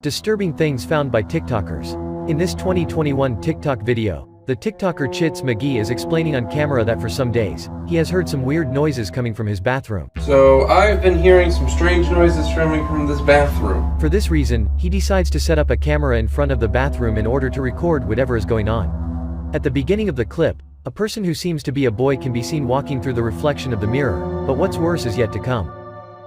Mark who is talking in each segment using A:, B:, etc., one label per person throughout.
A: Disturbing things found by TikTokers. In this 2021 TikTok video, the TikToker Chits McGee is explaining on camera that for some days, he has heard some weird noises coming from his bathroom.
B: So I've been hearing some strange noises coming from this bathroom.
A: For this reason, he decides to set up a camera in front of the bathroom in order to record whatever is going on. At the beginning of the clip, a person who seems to be a boy can be seen walking through the reflection of the mirror, but what's worse is yet to come.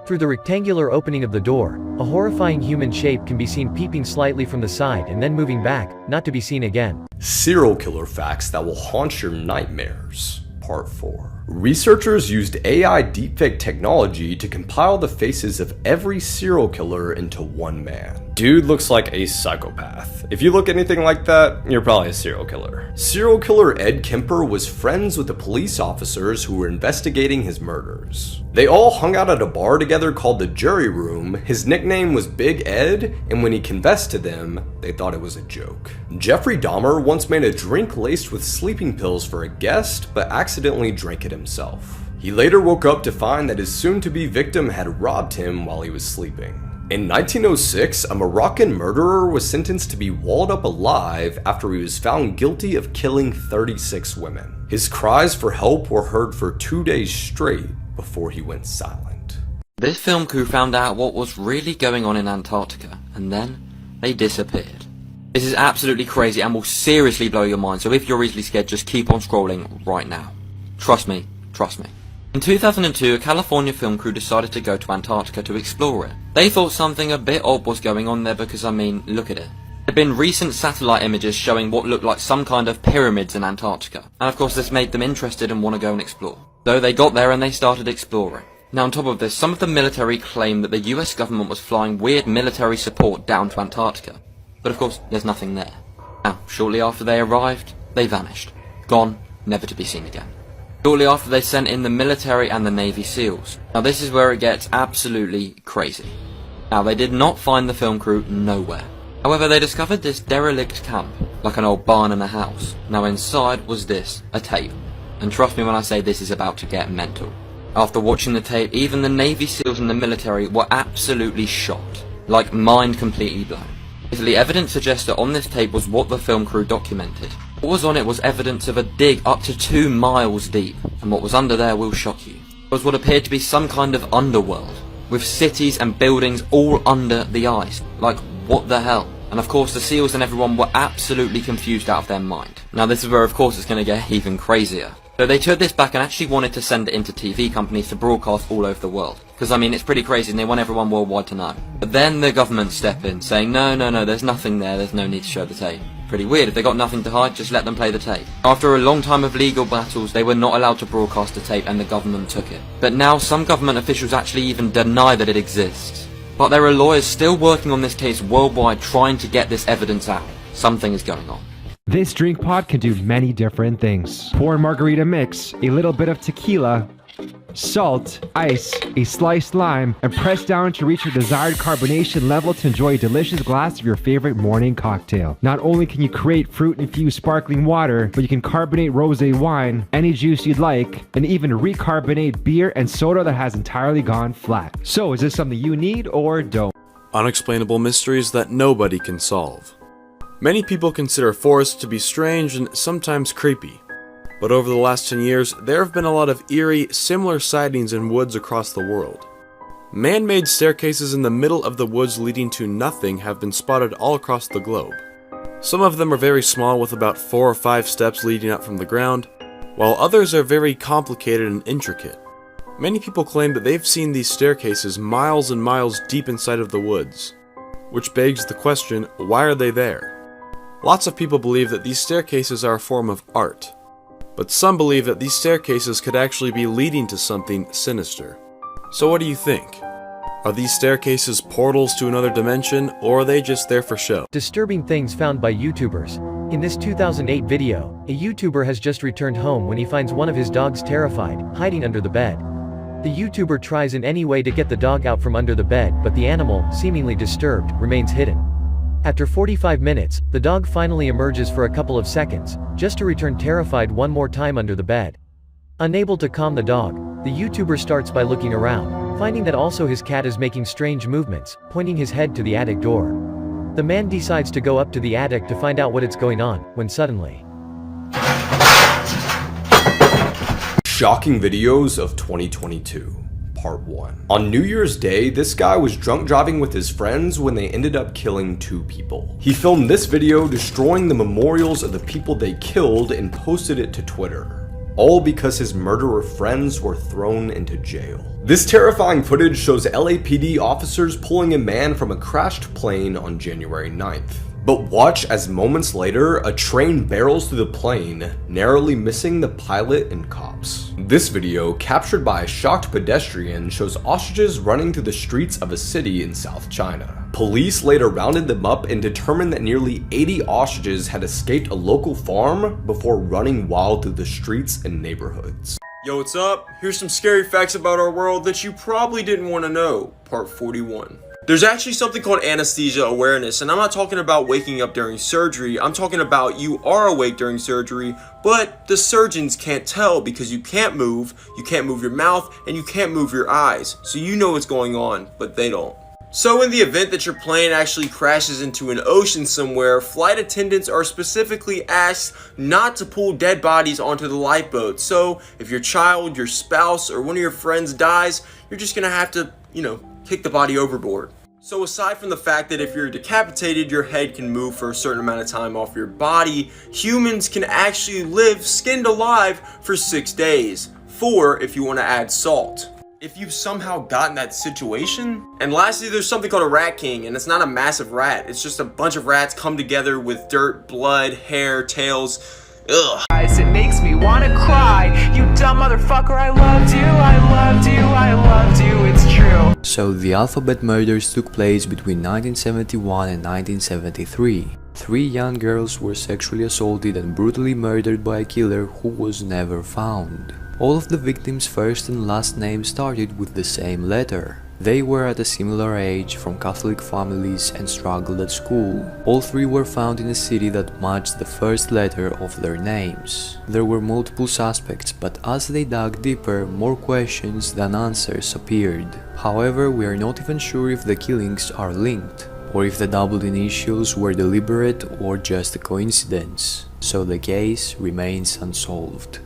A: Through the rectangular opening of the door, a horrifying human shape can be seen peeping slightly from the side and then moving back, not to be seen again.
C: Serial killer facts that will haunt your nightmares. Part 4. Researchers used AI deepfake technology to compile the faces of every serial killer into one man. Dude looks like a psychopath. If you look anything like that, you're probably a serial killer. Serial killer Ed Kemper was friends with the police officers who were investigating his murders. They all hung out at a bar together called the Jury Room. His nickname was Big Ed, and when he confessed to them, they thought it was a joke. Jeffrey Dahmer once made a drink laced with sleeping pills for a guest, but accidentally drank it himself. He later woke up to find that his soon-to-be victim had robbed him while he was sleeping. In 1906, a Moroccan murderer was sentenced to be walled up alive after he was found guilty of killing 36 women. His cries for help were heard for 2 days straight before he went silent.
D: This film crew found out what was really going on in Antarctica, and then they disappeared. This is absolutely crazy and will seriously blow your mind, so if you're easily scared, just keep on scrolling right now. Trust me, trust me. In 2002, a California film crew decided to go to Antarctica to explore it. They thought something a bit odd was going on there because, I mean, look at it. There had been recent satellite images showing what looked like some kind of pyramids in Antarctica, and of course this made them interested and want to go and explore. So they got there and they started exploring. Now on top of this, some of the military claimed that the US government was flying weird military support down to Antarctica. But of course, there's nothing there. Now, shortly after they arrived, they vanished. Gone, never to be seen again. Shortly after, they sent in the military and the Navy SEALs. Now this is where it gets absolutely crazy. Now they did not find the film crew nowhere. However, they discovered this derelict camp, like an old barn and a house. Now inside was this, a tape. And trust me when I say this is about to get mental. After watching the tape, even the Navy SEALs and the military were absolutely shocked. Like mind completely blown. The evidence suggests that on this tape was what the film crew documented. What was on it was evidence of a dig up to 2 miles deep, and what was under there will shock you. It was what appeared to be some kind of underworld, with cities and buildings all under the ice. Like, what the hell? And of course the SEALs and everyone were absolutely confused out of their mind. Now this is where of course it's going to get even crazier. So they took this back and actually wanted to send it into TV companies to broadcast all over the world. Because I mean, it's pretty crazy and they want everyone worldwide to know. But then the government step in, saying no, there's nothing there's no need to show the tape. Pretty weird, if they got nothing to hide, just let them play the tape. After a long time of legal battles, they were not allowed to broadcast the tape and the government took it. But now some government officials actually even deny that it exists. But there are lawyers still working on this case worldwide trying to get this evidence out. Something is going on.
E: This drink pod can do many different things. Pour a margarita mix, a little bit of tequila, salt, ice, a sliced lime, and press down to reach your desired carbonation level to enjoy a delicious glass of your favorite morning cocktail. Not only can you create fruit-infused sparkling water, but you can carbonate rosé wine, any juice you'd like, and even recarbonate beer and soda that has entirely gone flat. So is this something you need or don't?
F: Unexplainable mysteries that nobody can solve. Many people consider forests to be strange and sometimes creepy. But over the last 10 years, there have been a lot of eerie, similar sightings in woods across the world. Man-made staircases in the middle of the woods leading to nothing have been spotted all across the globe. Some of them are very small with about 4 or 5 steps leading up from the ground, while others are very complicated and intricate. Many people claim that they've seen these staircases miles and miles deep inside of the woods, which begs the question, why are they there? Lots of people believe that these staircases are a form of art. But some believe that these staircases could actually be leading to something sinister. So what do you think? Are these staircases portals to another dimension, or are they just there for show?
A: Disturbing things found by YouTubers. In this 2008 video, a YouTuber has just returned home when he finds one of his dogs terrified, hiding under the bed. The YouTuber tries in any way to get the dog out from under the bed, but the animal, seemingly disturbed, remains hidden. After 45 minutes, the dog finally emerges for a couple of seconds, just to return terrified one more time under the bed. Unable to calm the dog, the YouTuber starts by looking around, finding that also his cat is making strange movements, pointing his head to the attic door. The man decides to go up to the attic to find out what is going on, when suddenly,
C: Shocking videos of 2022. Part 1. On New Year's Day, this guy was drunk driving with his friends when they ended up killing 2 people. He filmed this video destroying the memorials of the people they killed and posted it to Twitter. All because his murderer friends were thrown into jail. This terrifying footage shows LAPD officers pulling a man from a crashed plane on January 9th. But watch as moments later, a train barrels through the plane, narrowly missing the pilot and cops. This video, captured by a shocked pedestrian, shows ostriches running through the streets of a city in South China. Police later rounded them up and determined that nearly 80 ostriches had escaped a local farm before running wild through the streets and neighborhoods.
G: Yo, what's up? Here's some scary facts about our world that you probably didn't want to know. Part 41. There's actually something called anesthesia awareness, and I'm not talking about waking up during surgery. I'm talking about you are awake during surgery, but the surgeons can't tell because you can't move your mouth, and you can't move your eyes. So you know what's going on, but they don't. So in the event that your plane actually crashes into an ocean somewhere, flight attendants are specifically asked not to pull dead bodies onto the lifeboat. So if your child, your spouse, or one of your friends dies, you're just gonna have to, kick the body overboard. So aside from the fact that if you're decapitated, your head can move for a certain amount of time off your body, humans can actually live skinned alive for 6 days. 4 if you want to add salt. If you've somehow gotten that situation. And lastly, there's something called a rat king, and it's not a massive rat. It's just a bunch of rats come together with dirt, blood, hair, tails. Ugh.
H: It makes me wanna cry. You dumb motherfucker, I loved you, I loved you, I loved you, it's true.
I: So the Alphabet murders took place between 1971 and 1973. 3 young girls were sexually assaulted and brutally murdered by a killer who was never found. All of the victims' first and last names started with the same letter. They were at a similar age, from Catholic families, and struggled at school. All 3 were found in a city that matched the first letter of their names. There were multiple suspects, but as they dug deeper, more questions than answers appeared. However, we are not even sure if the killings are linked, or if the doubled initials were deliberate or just a coincidence. So the case remains unsolved.